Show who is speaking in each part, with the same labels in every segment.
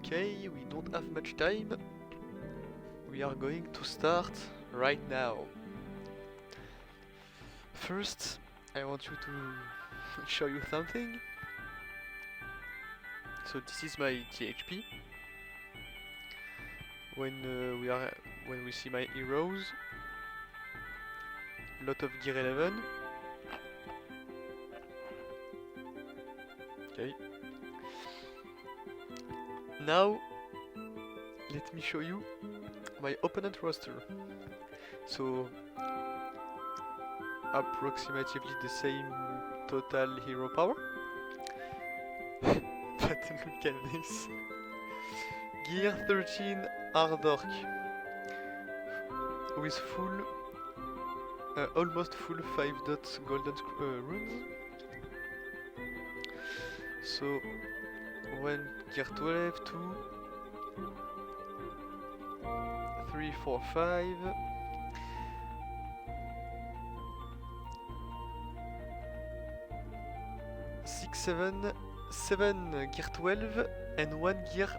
Speaker 1: Okay, we don't have much time. We are going to start right now. First, I want you to show you something. So this is my THP. When we see my heroes, lot of gear 11. Okay. Now, let me show you my opponent roster. So, approximately the same total hero power. But look at this. Gear 13 Hard Orc with full, almost full 5 dots golden runes. So, 1 gear 12, 2, 3, 4, 5. 6, 7 gear 12 and 1 gear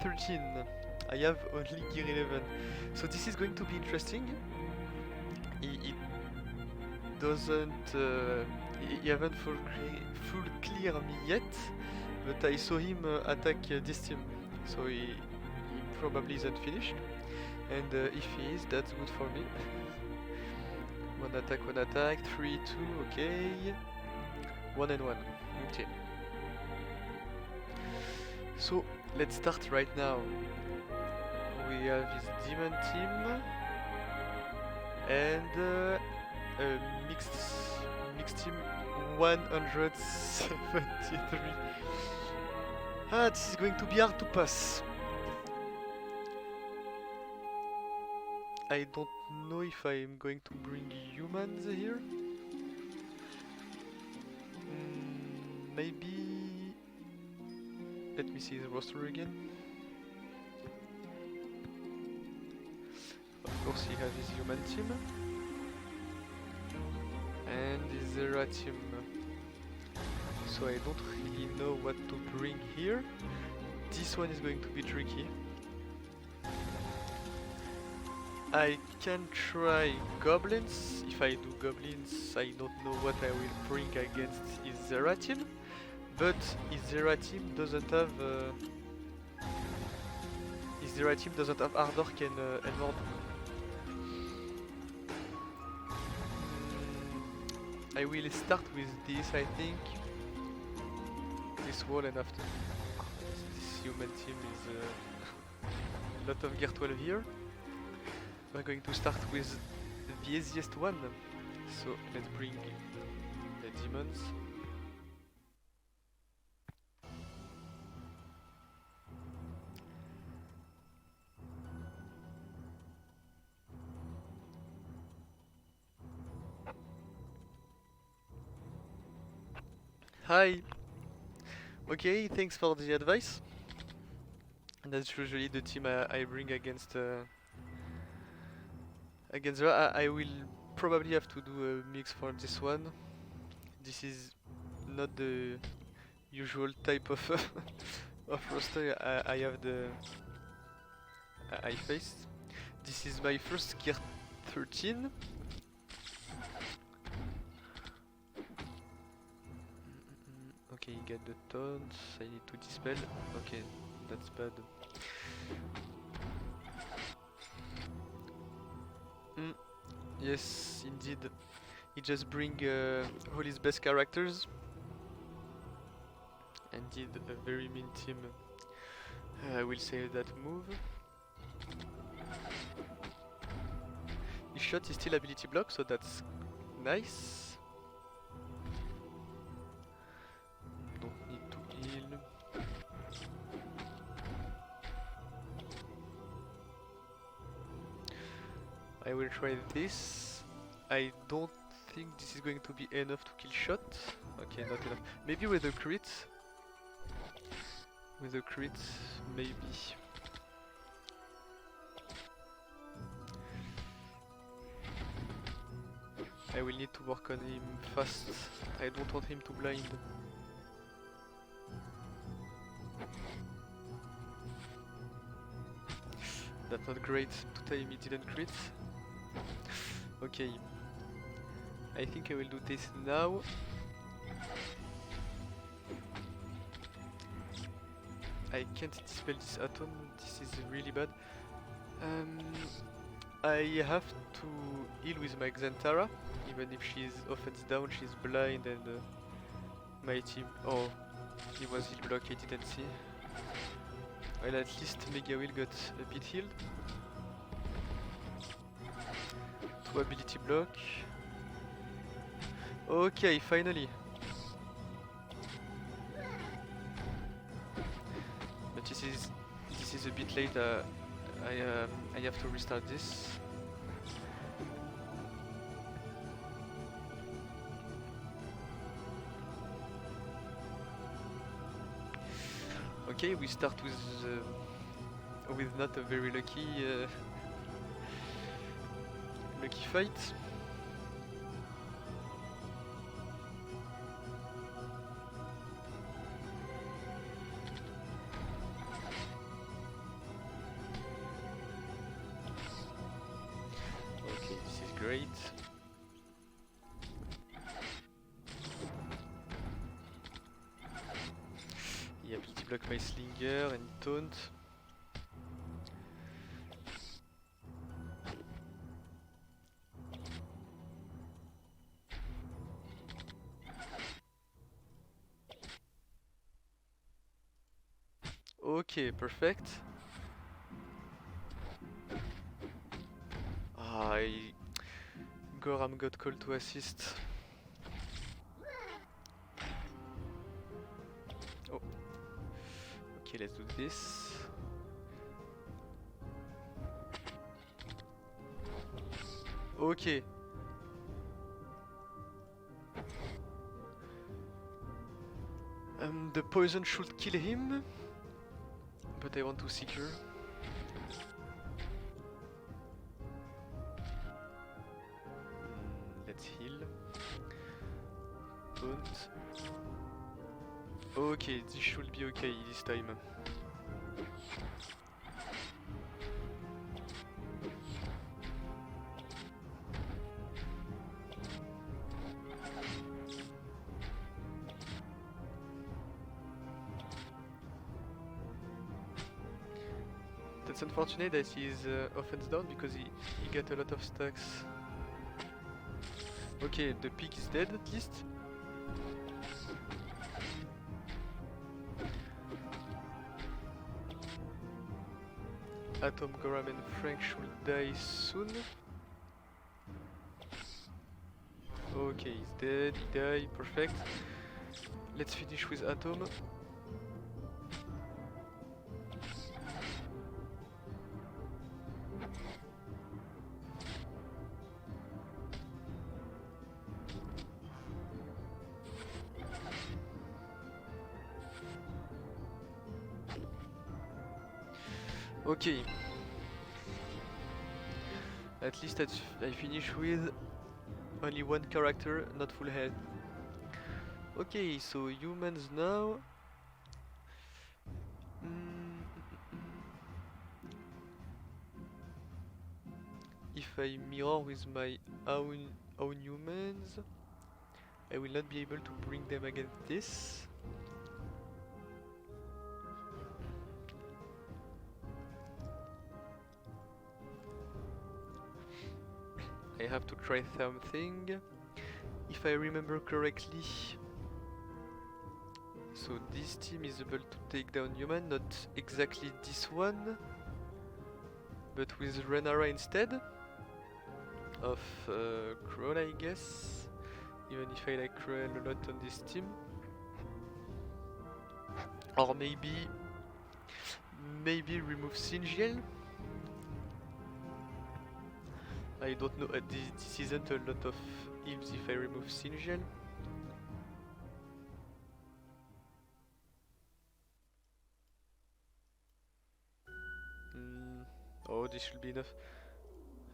Speaker 1: 13. I have only gear 11. So this is going to be interesting. He doesn't... he haven't full clear me yet, but I saw him attack this team. So he probably isn't finished. And if he is, that's good for me. One attack, 3, 2, okay. 1 and 1. Okay. So let's start right now. We have his demon team and a mixed team 173. Ah, this is going to be hard to pass. I don't know if I'm going to bring humans here. Maybe... Let me see the roster again. Of course he has his human team. And his Zera team. So I don't really know what to bring here. This one is going to be tricky. I can try goblins. If I do goblins, I don't know what I will bring against his Zera team. But his Zera team doesn't have Hard Orc and Mord. I will start with this, I think. This wall, and after this human team is a lot of gear 12 here. We're going to start with the easiest one. So let's bring the demons. Hi! Okay, thanks for the advice. And that's usually the team I bring against Zera. I will probably have to do a mix for this one. This is not the usual type of of roster I have I faced. This is my first gear 13. Okay, you get the taunts. I need to dispel. Okay, that's bad. Yes, indeed. He just bring all his best characters and did a very mean team. I will say that move. His shot is still ability block, so that's nice. Don't need to heal. I will try this. I don't think this is going to be enough to kill shot. Okay, not enough. Maybe with a crit. With a crit, maybe. I will need to work on him fast. I don't want him to blind. That's not great. To time he didn't crit. Okay. I think I will do this now. I can't dispel this atom. This is really bad. I have to heal with my Xantara, even if she's offense down, she's blind and my team... Oh, he was heal block, I didn't see. Well, at least Mega Will got a bit healed. 2 ability block. Okay, finally. But this is a bit late. I have to restart this. Okay, we start with not a very lucky fight. Okay, this is great. He ability block my slinger and taunt. Okay, perfect. Goram got called to assist. Oh. Okay, let's do this. Okay. The poison should kill him, but I want to secure. Let's heal. Taunt. Okay, this should be okay this time. That's unfortunate that he is offense down because he got a lot of stacks. Okay, the pig is dead at least. Atom, Goram and Frank should die soon. Okay, he's dead, he died, perfect. Let's finish with Atom. Okay. At least I finish with only one character, not full health. Okay, so humans now. If I mirror with my own humans, I will not be able to bring them against this. I have to try something. If I remember correctly, so this team is able to take down human, not exactly this one, but with Renara instead of Cruel, I guess. Even if I like Cruel a lot on this team. Or maybe remove Singiel. I don't know, this isn't a lot of ifs if I remove Singiel. Oh, this should be enough.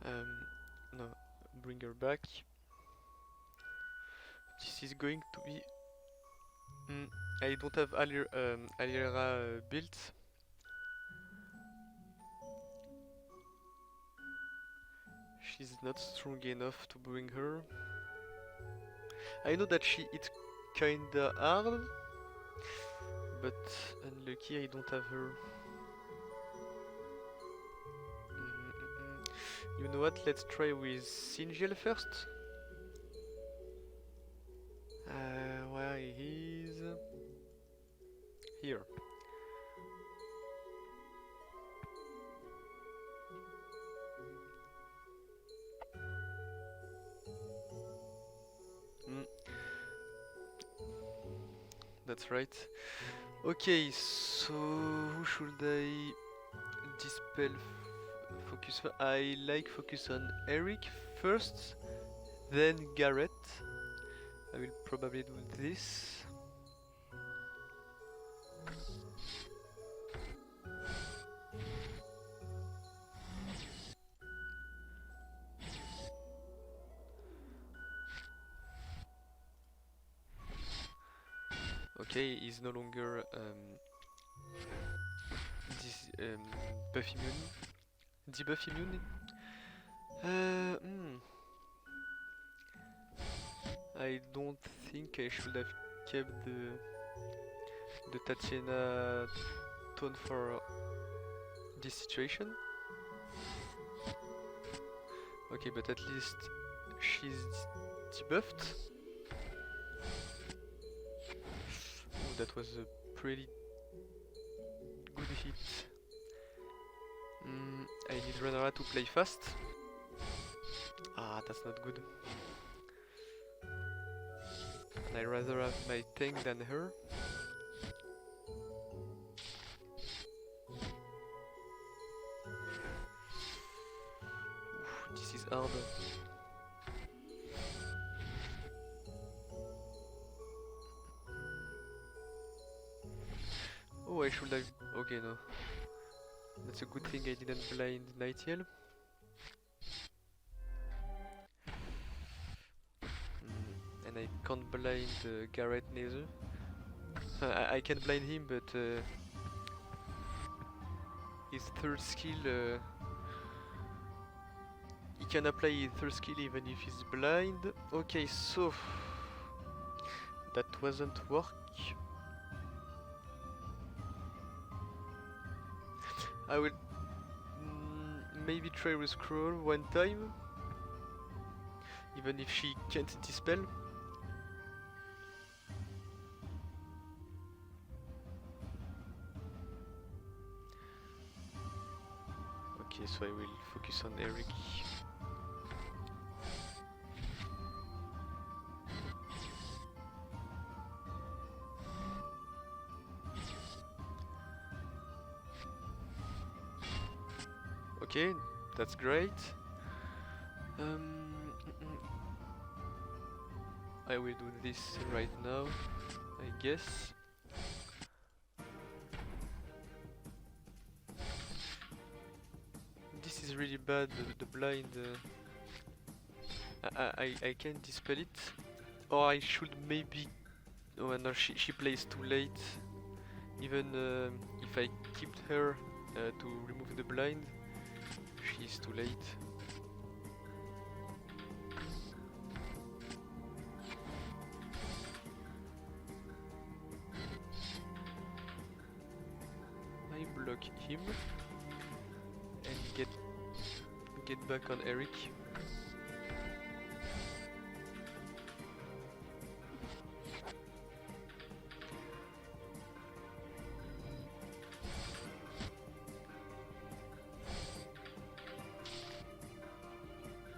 Speaker 1: No, bring her back. This is going to be... I don't have Aliera built. She's not strong enough to bring her. I know that it's kinda hard, but unlucky I don't have her. You know what? Let's try with Singel first. Where he is? Here. That's right. Okay, so who should I dispel focus? I like focus on Eric first, then Garrett. I will probably do this. Okay, he's no longer buff immune, debuff immune. I don't think I should have kept the Tatiana tone for this situation. Okay, but at least she's debuffed. Ooh, that was a pretty good hit. I need Renara to play fast. Ah, that's not good. I'd rather have my tank than her. Oof, this is hard. Oh, I should have... Okay, no. That's a good thing I didn't blind Nightiel. And I can't blind Garrett neither. I can blind him, but his third skill... he can apply his third skill even if he's blind. Okay, so... that wasn't work. I will maybe try with Scroll one time, even if she can't dispel. Okay, so I will focus on Eric. Okay, that's great. I will do this right now, I guess. This is really bad, the blind. I can't dispel it. Or I should maybe... Oh no, she plays too late. Even if I kept her to remove the blind, she's too late. I block him and get back on Eric.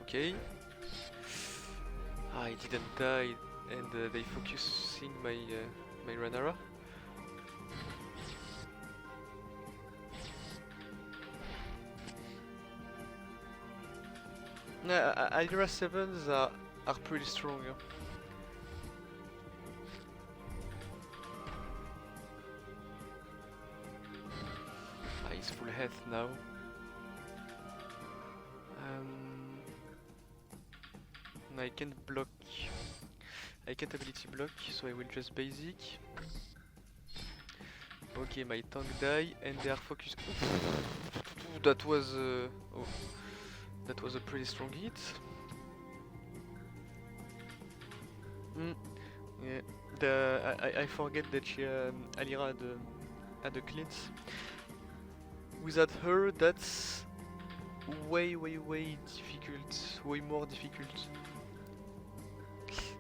Speaker 1: Okay. I didn't die, and they focusing my my Renara. Hydra 7s are pretty strong. Yeah. He's full health now. I can't block. I can't ability block, so I will just basic. Okay, my tank die, and they are focused. That was That was a pretty strong hit. Yeah. I forget that Alira had a cleanse. Without her, that's way difficult, way more difficult.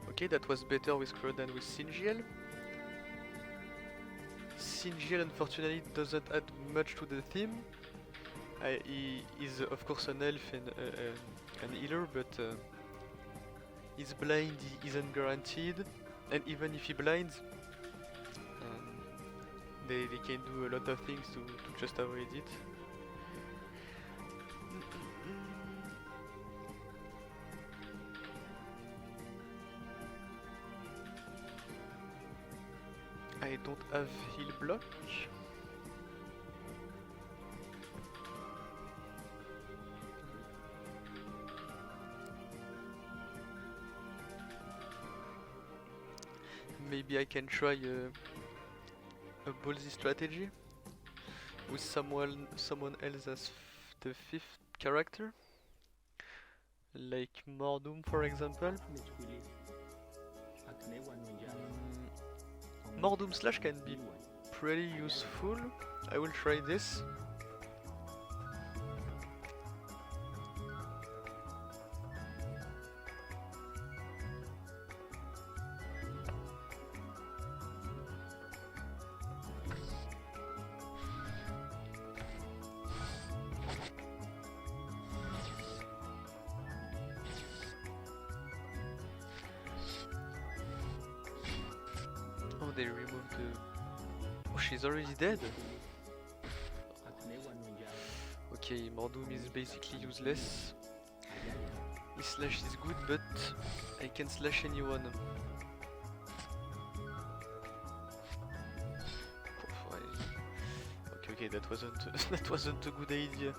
Speaker 1: Okay, that was better with Crow than with Singiel. Singiel unfortunately doesn't add much to the theme. He is of course an elf and an healer, but his blind isn't guaranteed, and even if he blinds, they can do a lot of things to just avoid it. I don't have heal block. Maybe I can try a ballsy strategy with someone else as the 5th character, like Mordum for example. Mordum Slash can be pretty useful. I will try this. Oh, they removed the... Oh, she's already dead? Okay, Mordum is basically useless. His slash is good, but I can slash anyone. Okay, that wasn't that wasn't a good idea.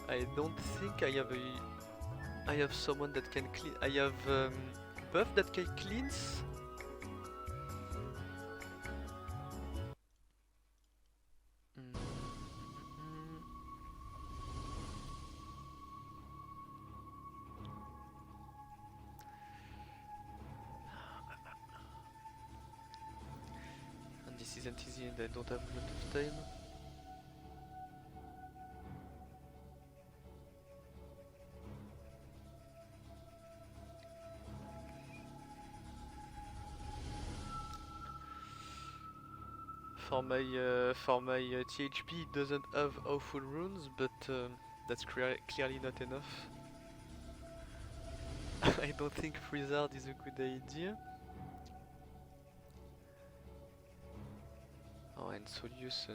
Speaker 1: I don't think I have someone that can clean. I have buff that can cleanse. And this isn't easy, and I don't have a lot of time. For my THP, it doesn't have awful runes, but that's clearly not enough. I don't think Freezard is a good idea. Oh, and Solius.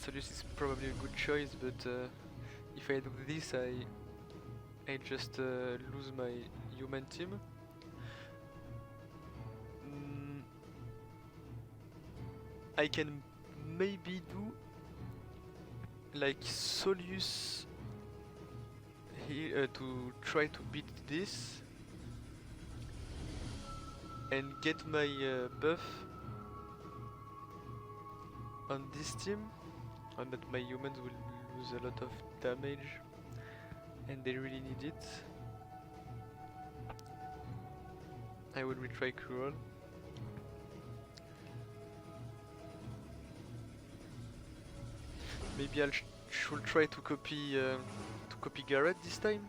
Speaker 1: Solius is probably a good choice, but if I do this, I just lose my human team. I can maybe do like Solius here to try to beat this and get my buff on this team, and that my humans will lose a lot of damage and they really need it. I will retry Cruel. Maybe I should try to copy Garrett this time.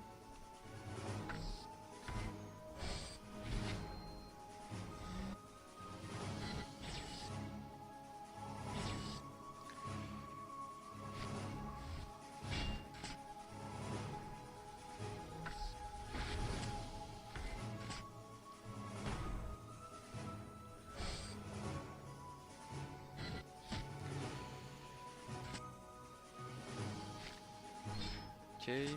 Speaker 1: Okay.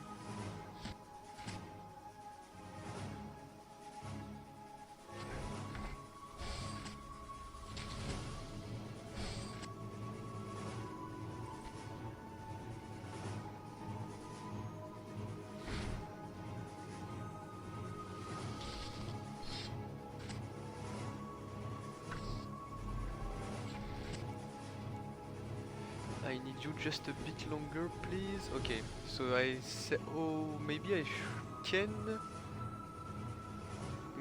Speaker 1: you just a bit longer, please? Okay, so I said, oh, maybe I can.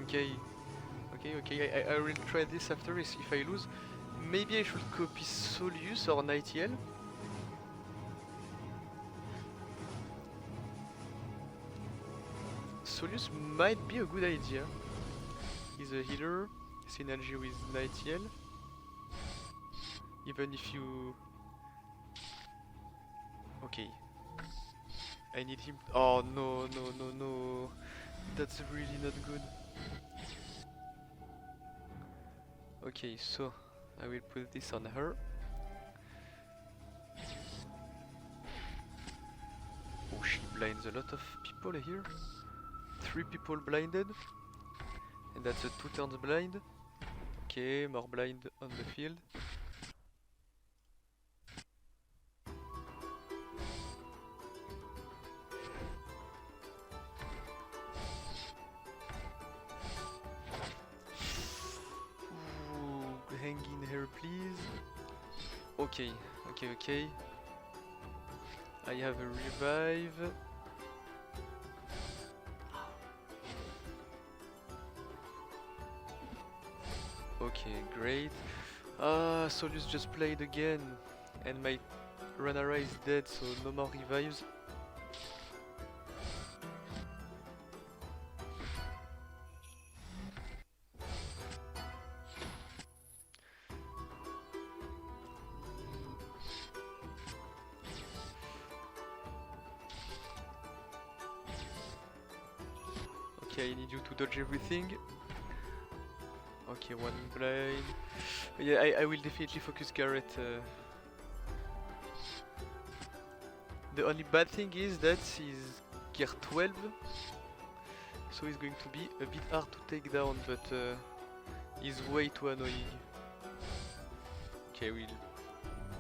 Speaker 1: Okay, I will try this after if I lose. Maybe I should copy Solius or Nightiel. Solius might be a good idea. He's a healer, synergy with Nightiel. Even if you... Okay. I need him... Oh no. That's really not good. Okay, so I will put this on her. Oh, she blinds a lot of people here. 3 people blinded. And that's a 2 turns blind. Okay, more blind on the field. Ooh, hang in here, please. Okay. I have a revive. Okay, great. Solius just played again, and my Ranara is dead, so no more revives. Okay, I need you to dodge everything. Okay, one blind. Yeah, I will definitely focus Garrett. The only bad thing is that he's gear 12, so he's going to be a bit hard to take down, but he's way too annoying. Okay,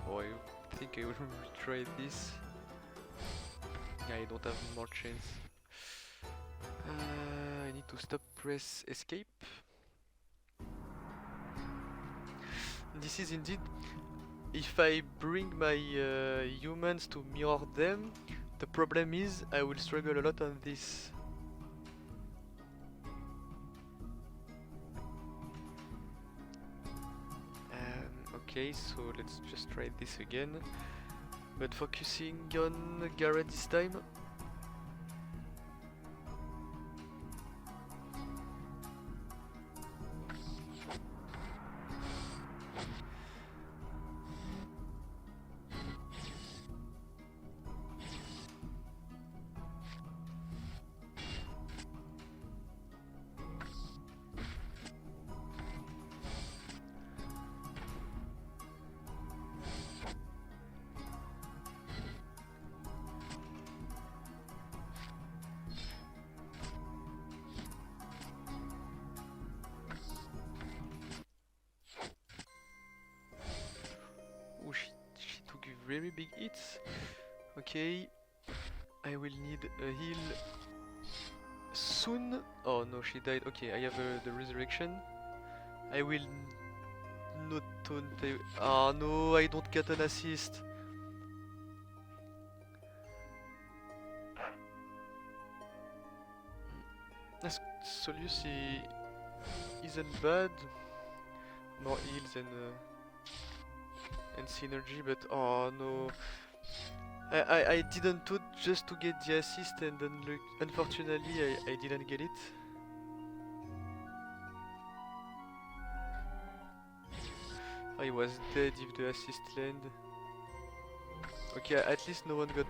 Speaker 1: oh, I think I will try this. Yeah, I don't have more chance. I need to stop, press escape. This is indeed, if I bring my humans to mirror them, the problem is I will struggle a lot on this. Okay, so let's just try this again, but focusing on Garrett this time. Oh, she took very big hits. Okay, I will need a heal soon. Oh no, she died. Okay, I have the resurrection. I will not taunt. Ah no, I don't get an assist. Solius isn't bad. More heals and synergy, but oh no. I didn't taunt just to get the assist, and then unfortunately I didn't get it. I was dead if the assist land. Okay, at least no one got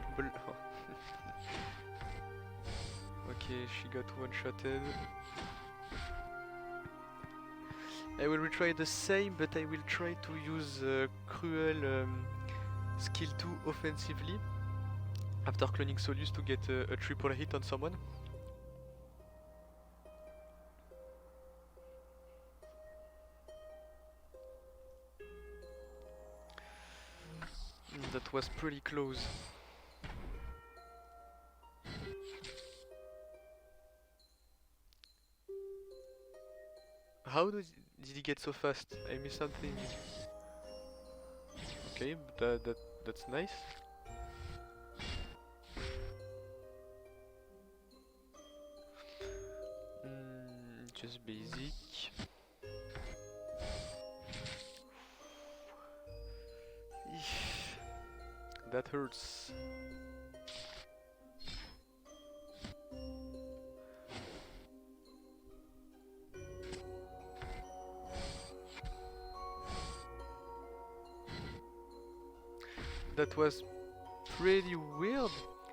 Speaker 1: Okay, she got one-shotted. I will retry the same, but I will try to use Cruel skill 2 offensively after cloning Solius to get a triple hit on someone. That was pretty close. How did he get so fast? I missed something. Okay, that's nice. Just basic. That hurts. That was pretty weird.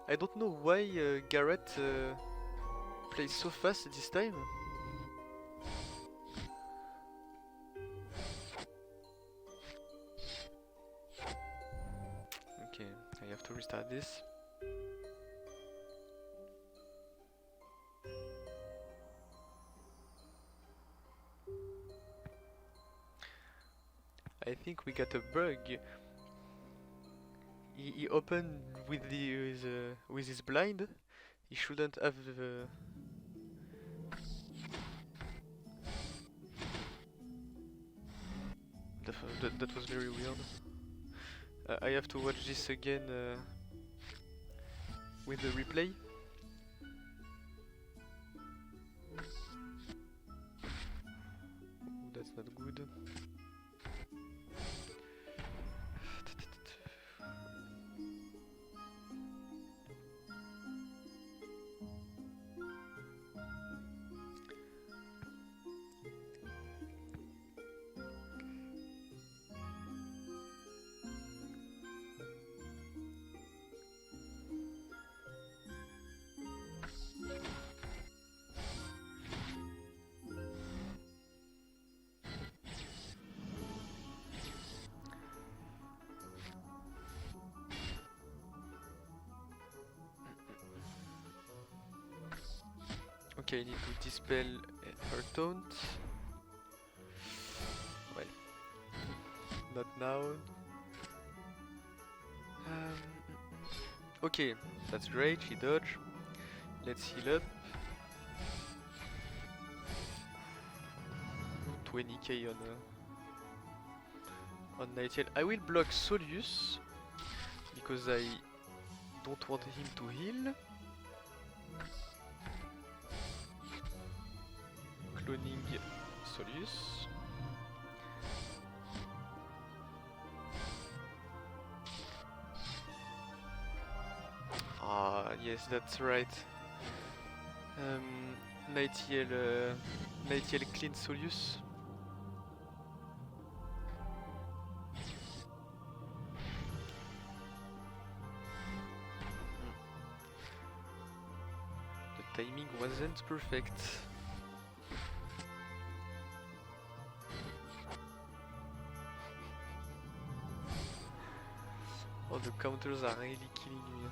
Speaker 1: I don't know why Garrett plays so fast this time. Okay, I have to restart this. I think we got a bug. He opened with his blind. He shouldn't have. That was very weird. I have to watch this again with the replay. Ooh, that's not good. Okay, I need to dispel her taunt. Well, not now. Okay, that's great, she dodged. Let's heal up. 20k on Nightshade. I will block Solius because I don't want him to heal. Cloning Solius. Ah, yes, that's right. Nightiel clean Solius. The timing wasn't perfect. Oh, the counters are really killing me.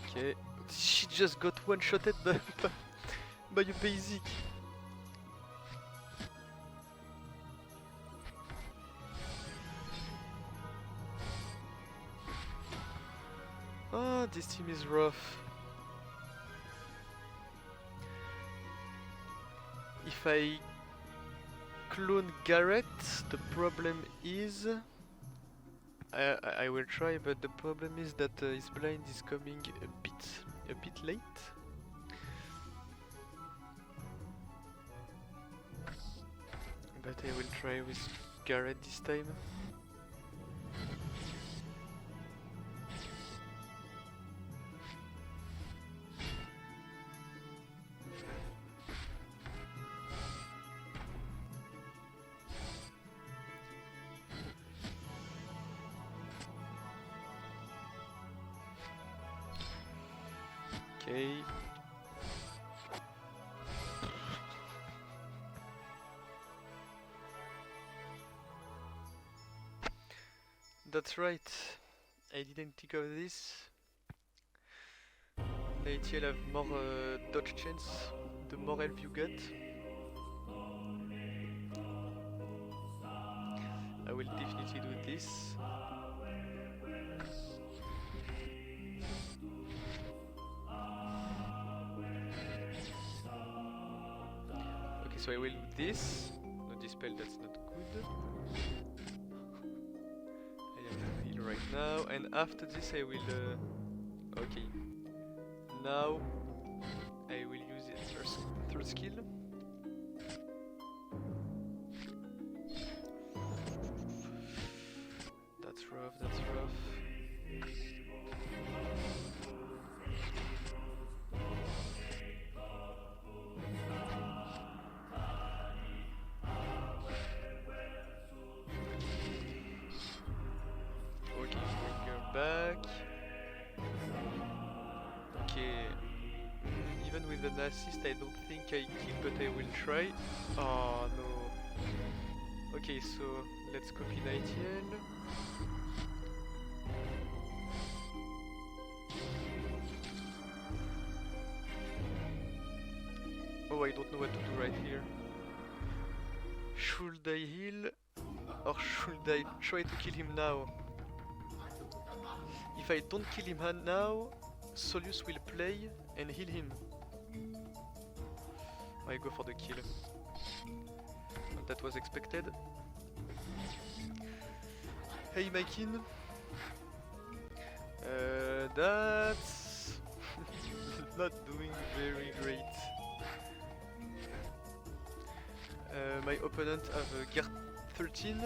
Speaker 1: Okay, she just got one-shotted by a basic. Ah, this team is rough. If I clone Garrett, the problem is... I will try, but the problem is that his blind is coming a bit late. But I will try with Garrett this time. Okay. That's right. I didn't think of this. Nightshade have more dodge chance the more health you get. I will definitely do this. Okay, so I will do this. No dispel, that's not good. I have to heal right now, and after this I will... okay. Now I will use the third skill. That's rough, that's rough. Okay, bring her back. Okay. Even with an assist, I don't think I kill, but I will try. Oh no. Okay, so let's copy Nightingale. Oh, I don't know what to do right here. Should I heal or should I try to kill him now? If I don't kill him now, Solius will play and heal him. I go for the kill. That was expected. Hey Mykin. That's not doing very great. My opponent have Gear 13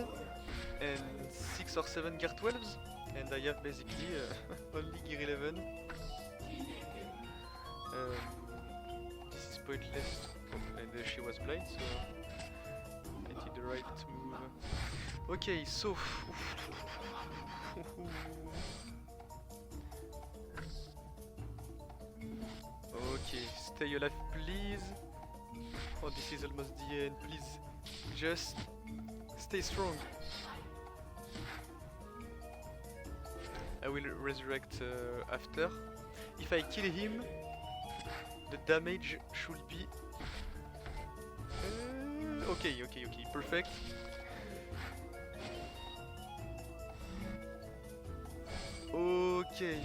Speaker 1: and 6 or 7 Gear 12s, and I have basically only Gear 11. This is pointless, and she was blind, so I did the right move. Okay, so... okay, stay alive please. Oh, this is almost the end, please. Just stay strong. I will resurrect after. If I kill him, the damage should be... okay, perfect. Okay.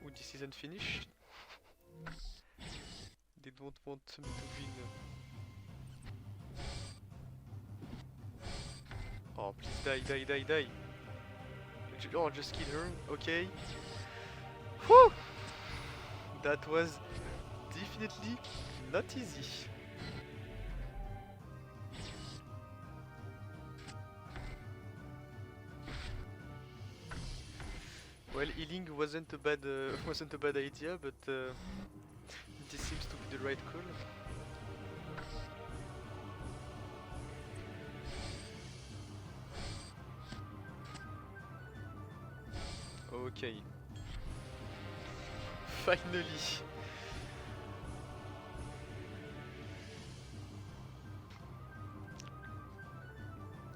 Speaker 1: Oh, this isn't finished. They don't want me to win. Oh, please die. Oh, just kill her. Okay. Whew! That was definitely not easy. Well, healing wasn't a bad idea, but this seems to be the right call. Okay. Finally.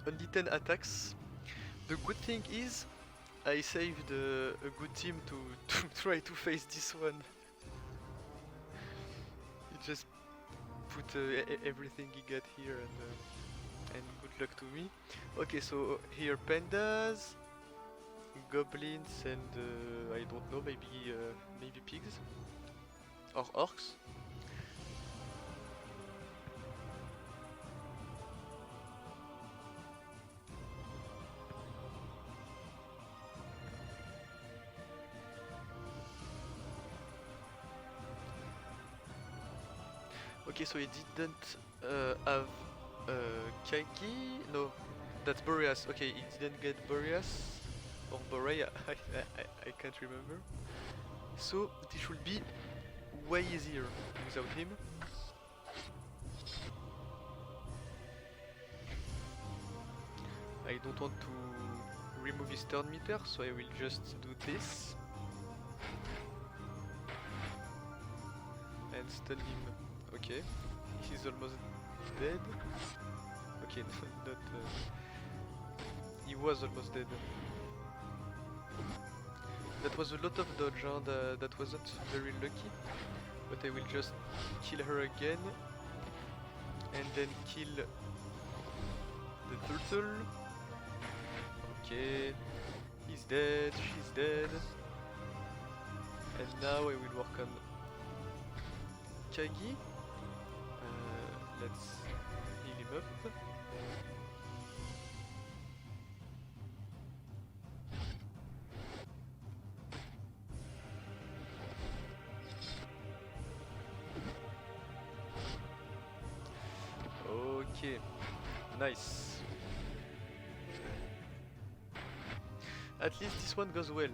Speaker 1: Only 10 attacks. The good thing is I saved a good team to try to face this one. He just put everything he got here, and good luck to me. Okay, so here pandas, goblins, and I don't know, maybe pigs or orcs. Okay, so he didn't have Kagi. No, that's Boreas. Okay, he didn't get Boreas or Borea. I can't remember. So it should be way easier without him. I don't want to remove his turn meter, so I will just do this and stun him. Okay, he's almost dead. Okay, not. He was almost dead. That was a lot of dodge, huh? That wasn't very lucky. But I will just kill her again. And then kill the turtle. Okay, he's dead, she's dead. And now I will work on Kagi. Let's heal him up. Okay, nice. At least this one goes well.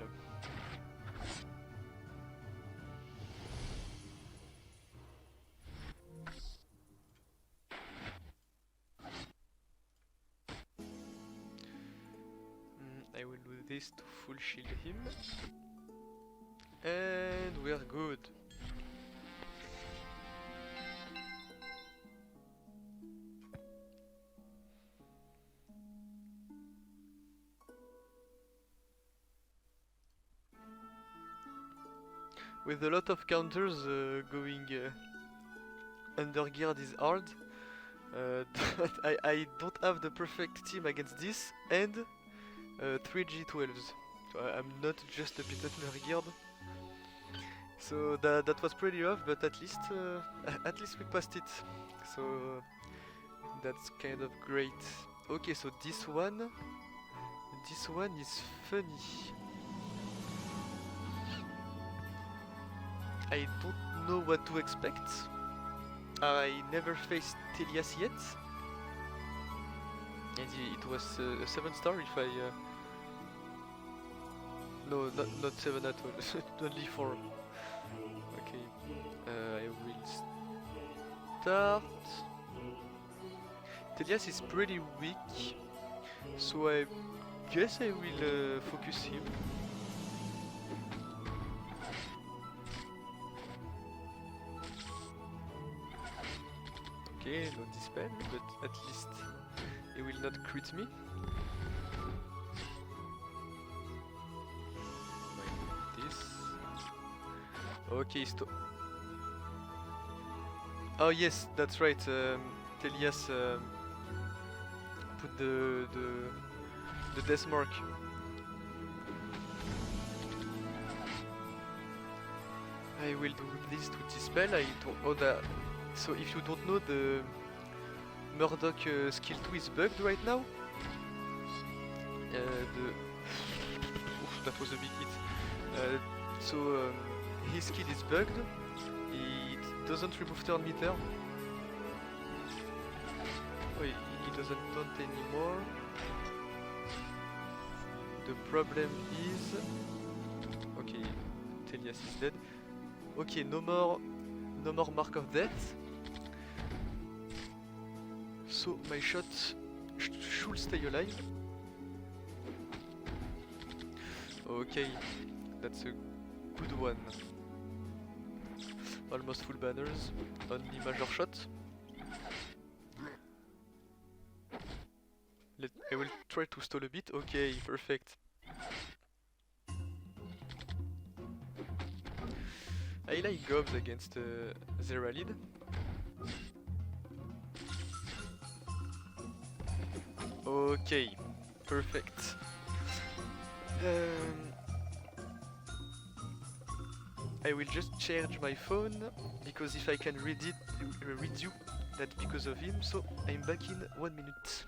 Speaker 1: I will do this to full shield him. And we're good. With a lot of counters going under geared is hard. I don't have the perfect team against this and 3 G12s. So I'm not just a bit under geared. So that was pretty rough, but at least we passed it. So that's kind of great. Okay, so this one is funny. I don't know what to expect. I never faced Telias yet. And it was a 7-star if I... No, not 7 at all, only 4. Okay, I will start. Telias is pretty weak, so I guess I will focus him. Okay, no dispel, but at least he will not crit me. Like this. Okay, stop. Oh yes, that's right. Telias put the death mark. I will do this to dispel. I don't know that. So if you don't know, the Murdoch skill 2 is bugged right now. Oof, that was a big hit. So his skill is bugged. It doesn't remove turn meter. Oh, he doesn't taunt anymore. The problem is... Okay, Telias is dead. Okay, no more mark of death. So my shot should stay alive. Okay, that's a good one. Almost full banners, only major shot. I will try to stall a bit. Okay, perfect. I like gobs against Zeralid. Okay, perfect. I will just charge my phone because if I can read you, that's because of him. So I'm back in 1 minute.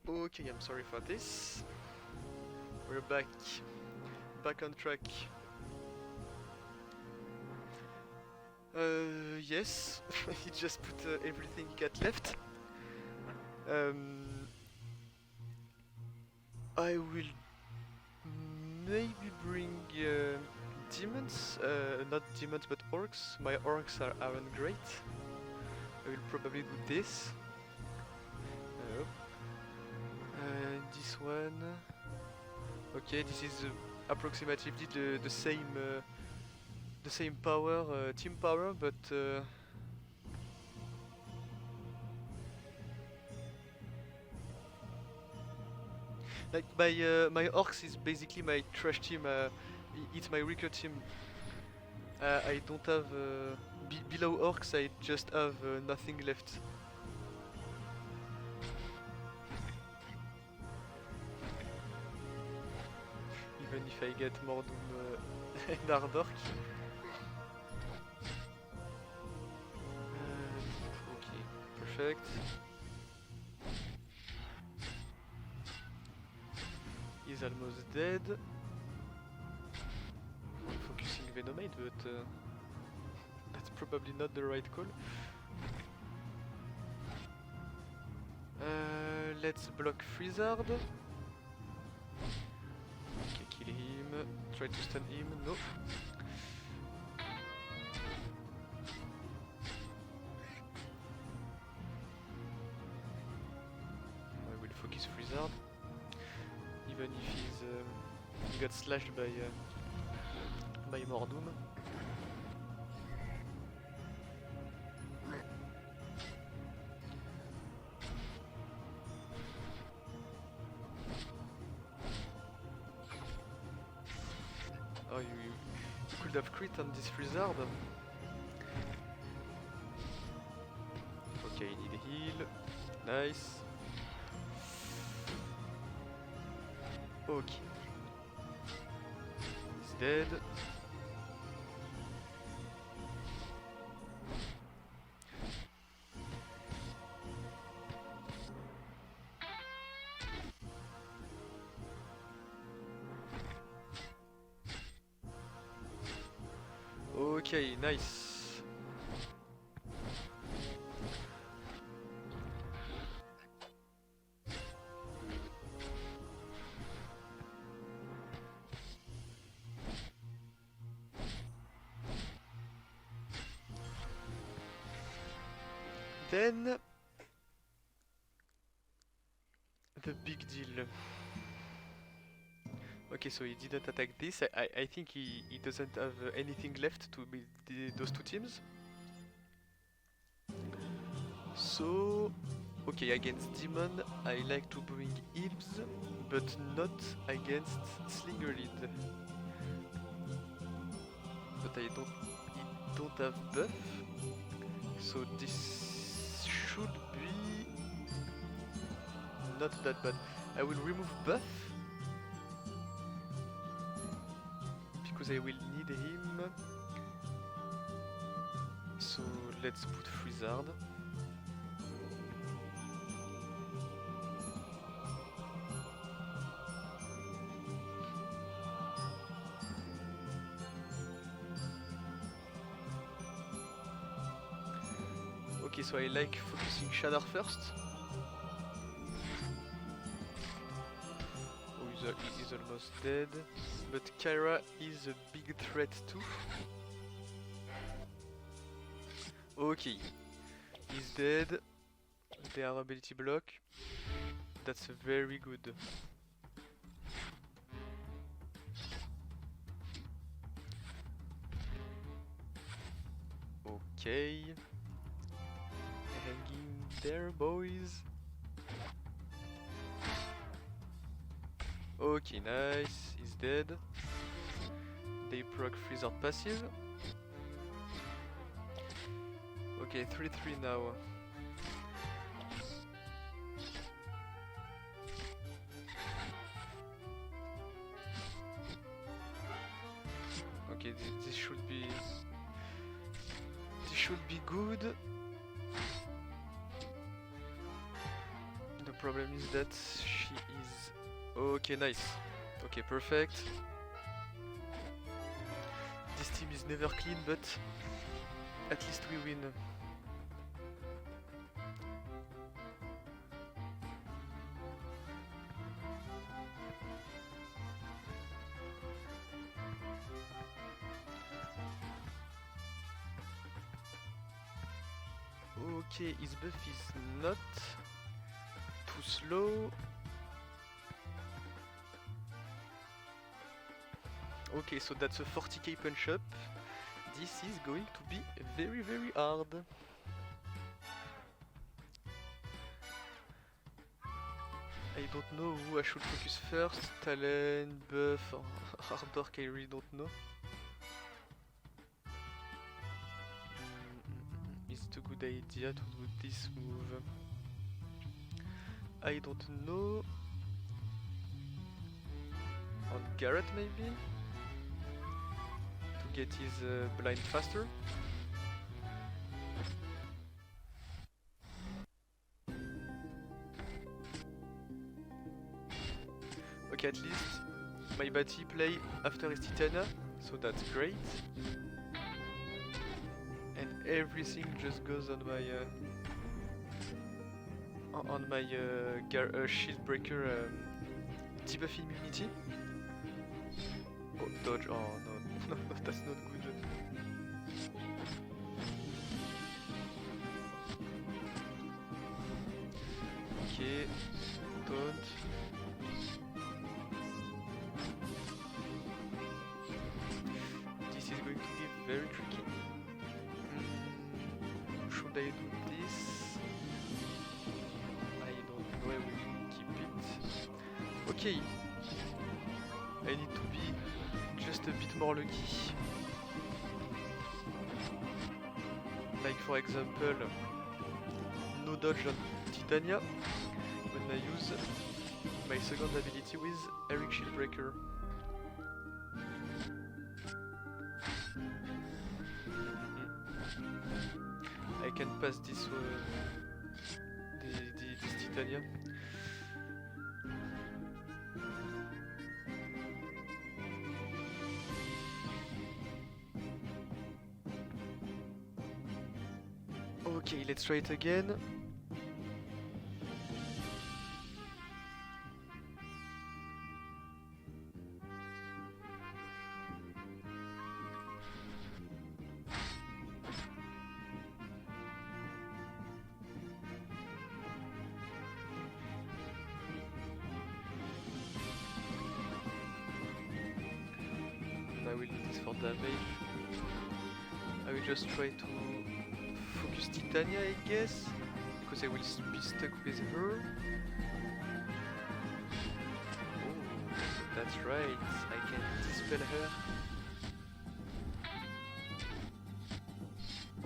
Speaker 1: Okay, I'm sorry for this. We're back on track. Yes, he just put everything he got left. I will maybe bring demons, not demons but orcs. My orcs aren't great. I will probably do this. This one. Okay, this is approximately the same power, team power, but like my orcs is basically my trash team. It's my weaker team. I don't have below orcs. I just have nothing left. if I get Mordum and Ardork. Okay, perfect. He's almost dead. I'm focusing Venomite, but that's probably not the right call. Let's block Freezard. Okay, kill him. Try to stun him. No. I will focus Freezard. Even if he got slashed by Mordum. Oh, you could have crit on this Freezard. Okay, I need a heal. Nice. Okay. He's dead. Okay, nice. Then the big deal. Okay, so he didn't attack this. I think he doesn't have anything left to build those two teams. So, okay, against Demon, I like to bring Imps, but not against Slingerlid. But he don't have buff, so this should be not that bad. I will remove buff, because I will need him. So let's put Freezard. Okay, so I like focusing Shadar first. Oh, he's almost dead. But Kyra is a big threat too. Okay, he's dead. They are ability block. That's very good. Okay. Hanging there, boys. Okay, nice. He's dead. They proc Freezer passive. Okay, 3-3 now. Okay, this should be good. The problem is that she is okay. Nice. Okay, perfect. This team is never clean, but at least we win. Okay, his buff is not too slow. Okay, so that's a 40k punch up. This is going to be very, very hard. I don't know who I should focus first. Talent, buff, or Ardork, I really don't know. Is it a good idea to do this move? I don't know. on Garrett maybe? To get his blind faster? Okay, at least my Bati play after his Titania, so that's great. And everything just goes on my shield breaker debuff immunity. Oh, dodge. Oh no, no, that's not good. Okay, don't. This is going to be very tricky. Should I do this? I don't know, I will keep it. Okay. I need to be just a bit more lucky. Like for example, no dodge on Titania when I use my second ability with Eric Shieldbreaker. I can pass this Titania. Okay, let's try it again. I will do this for damage. I will just try to focus Titania, I guess, because I will be stuck with her. Oh, that's right, I can dispel her.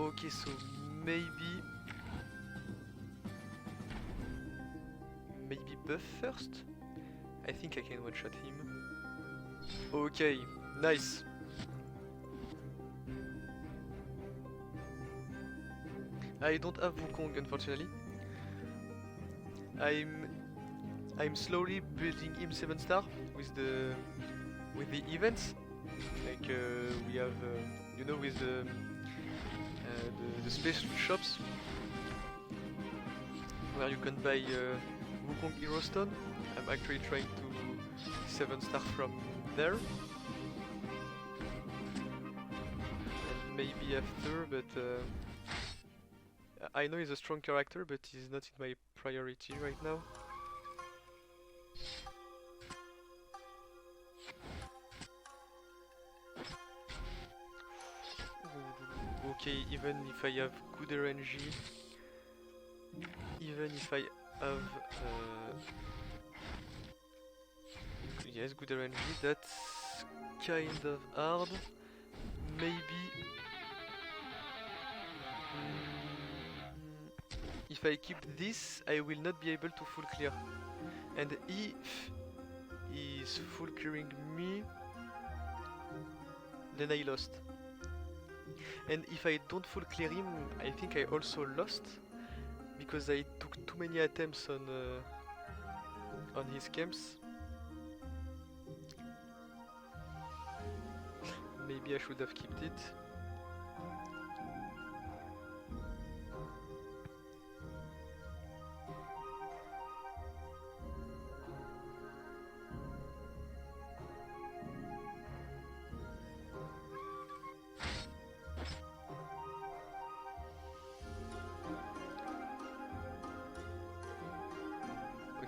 Speaker 1: Okay, so maybe buff first? I think I can one-shot him. Okay, nice. I don't have Wukong, unfortunately. I'm slowly building him 7-star with the events. Like we have, you know, with the special shops where you can buy Wukong Hero Stone. I'm actually trying to 7-star from there. And maybe after, but I know he's a strong character, but he's not in my priority right now. Okay, even if I have good RNG, even if I have yes, good RNG, that's kind of hard. Maybe if I keep this, I will not be able to full clear. And if he's full clearing me, then I lost. And if I don't full clear him, I think I also lost, because I took too many attempts on his camps. Maybe I should have kept it.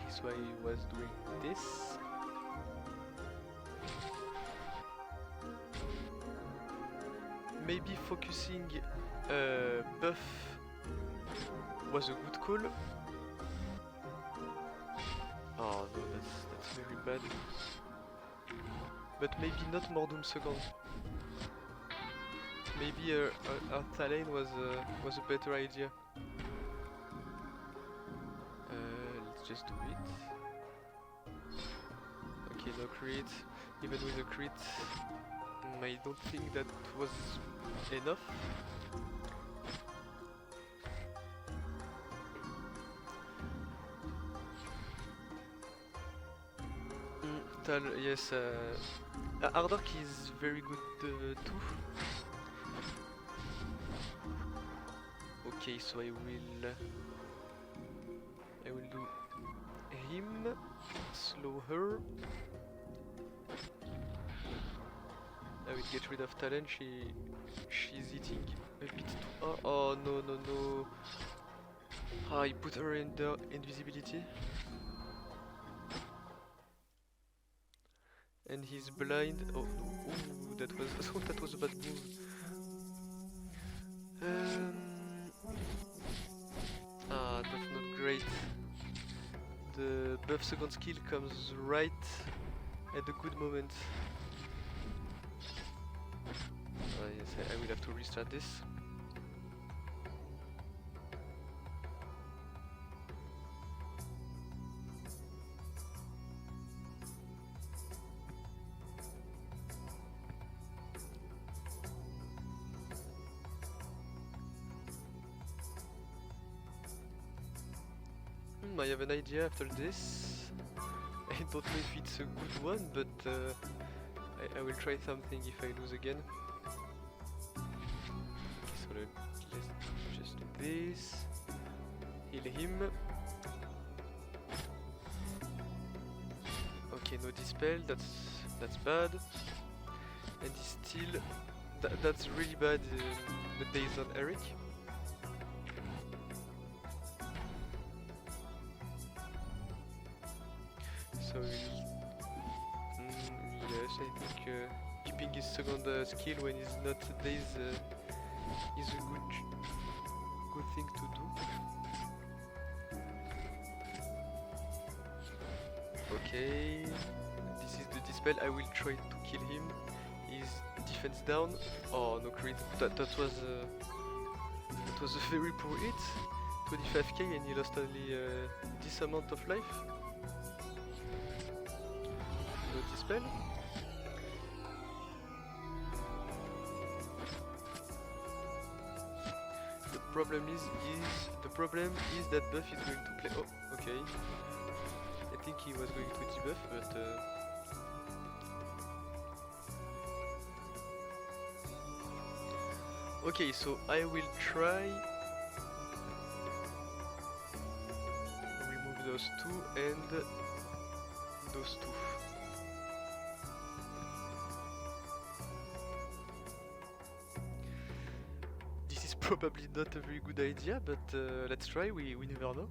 Speaker 1: So I was doing this. Maybe focusing buff was a good call. Oh no, that's very bad. But maybe not Mordoom second. Maybe Earth Lane was a better idea. Let's just do it. Okay, no crit. even with a crit. I don't think that was enough. Tal, yes, Ardork is very good too. Okay, so I will do him, slow her. I will get rid of Talon. She's eating a bit too. Oh no no no! Ah, he put her in the invisibility. And he's blind. Oh no! Ooh, that was that was a bad move. That's not great. The buff second skill comes right at a good moment. Yes, I will have to restart this. I have an idea after this. I don't know if it's a good one, but I will try something if I lose again. Okay, so let's just do this. Heal him. Okay, no dispel, that's bad. And he's still... that's really bad the days on Eric. So yes, I think keeping his second skill when he's not dazed is a good thing to do. Okay, this is the dispel. I will try to kill him. His defense down. Oh no crit. That was a very poor hit. 25k and he lost only this amount of life. No dispel. The problem is that buff is going to play. Oh, okay. I think he was going to debuff, but okay, so I will try remove those two and those two. This is probably not a very good idea, but let's try, we never know.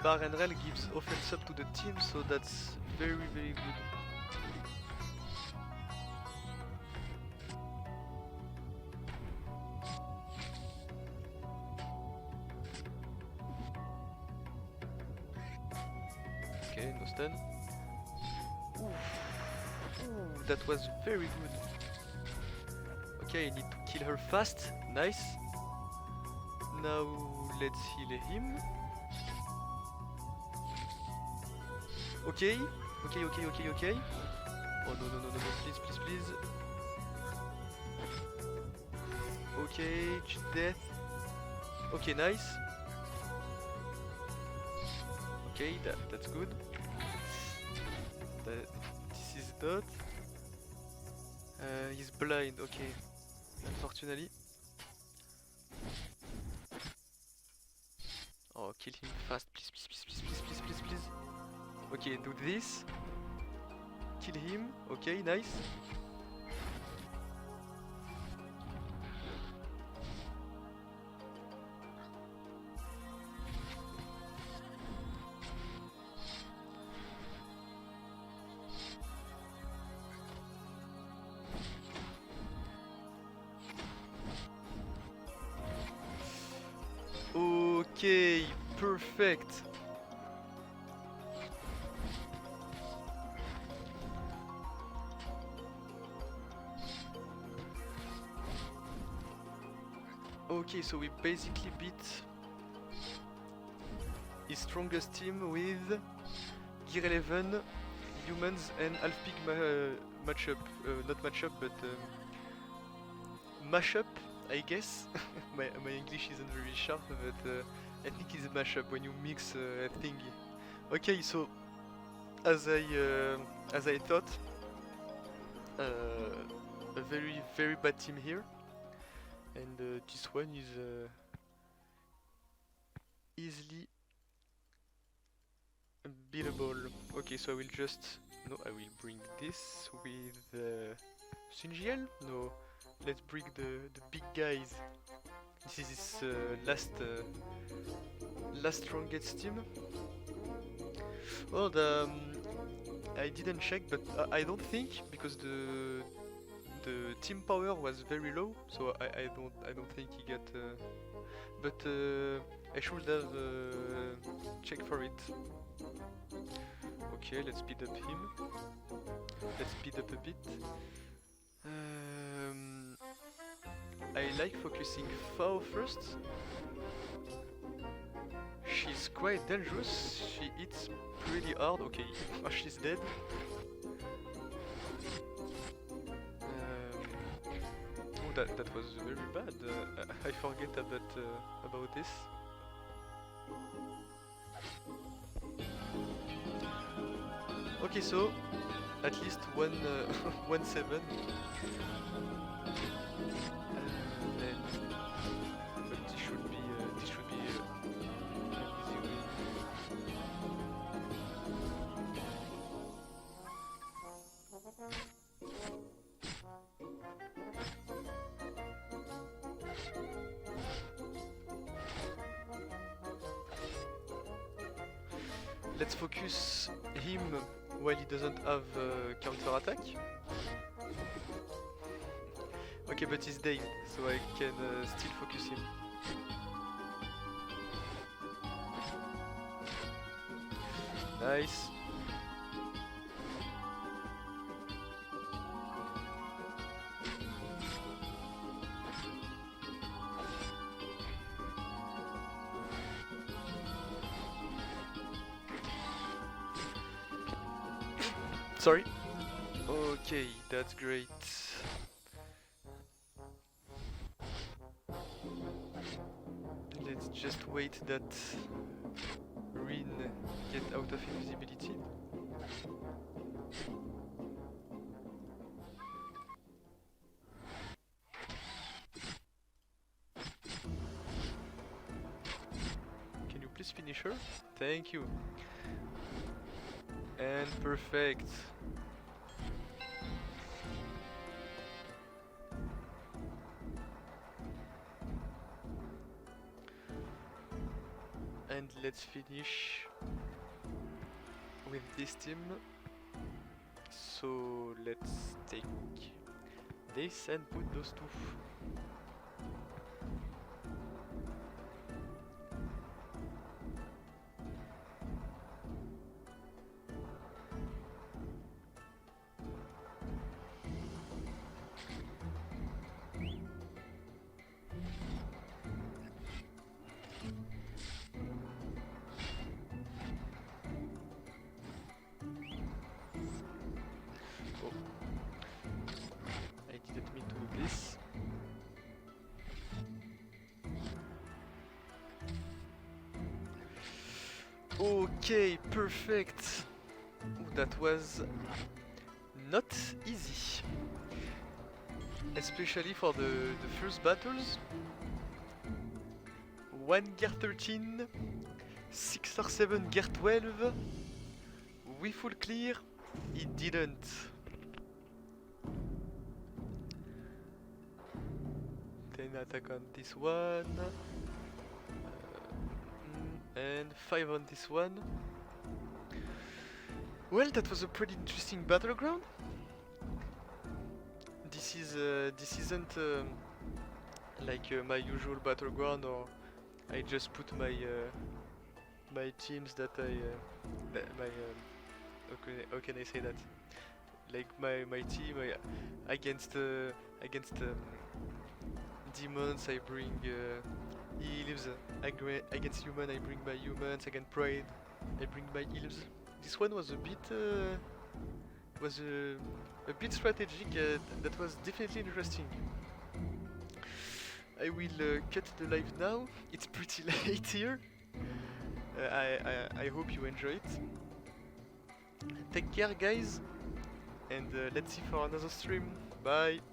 Speaker 1: Bar and Rel gives offense up to the team, so that's very good. Okay, no stun. Ooh, that was very good. Okay, I need to kill her fast. Nice. Now let's heal him. Okay. Oh no, please. Okay, death. Okay, nice. Okay, that's good. This is not. He's blind, okay. Unfortunately. Oh, kill him fast, please. Okay, do this. Kill him. Okay, nice. Okay, perfect. Okay, so we basically beat his strongest team with Gear 11, humans and half pig matchup. Not matchup, but mashup, I guess. my English isn't very sharp, but I think it's a mashup when you mix a thing. Okay, so as I thought, a very bad team here, and this one is easily beatable. Okay, so I will just I will bring this with Singiel. No, let's bring the big guys. This is his last strongest team. Oh, I didn't check, but I don't think, because the team power was very low, so I don't think he got. But I should have checked for it. Okay, let's speed up him. Let's speed up a bit. I like focusing Fao first. She's quite dangerous. She hits pretty hard. Okay, she's dead. Oh, that was very bad. I forget about this. Okay, so at least 1-7. But this should be an easy win. Let's focus him while he doesn't have counter attack. Okay, but he's dead, so I can still focus him. Nice. Sorry. Okay, that's great. Let's just wait that Rin get out of invisibility. Can you please finish her? Thank you. And perfect. And let's finish with this team. So let's take this and put those two. Okay, perfect. Ooh, that was not easy. Especially for the first battles. 1 gear 13, 6 or 7 gear 12. We full clear. It didn't. Then attack on this one. And 5 on this one. Well, that was a pretty interesting battleground. This isn't like my usual battleground, or I just put my my teams that how can I say that? Like my team against demons, I bring elves. Against human, I bring my humans. Against pride, I bring my elves. This one was a bit a bit strategic. That was definitely interesting. I will cut the live now. It's pretty late here. I hope you enjoy it. Take care, guys, and let's see for another stream. Bye.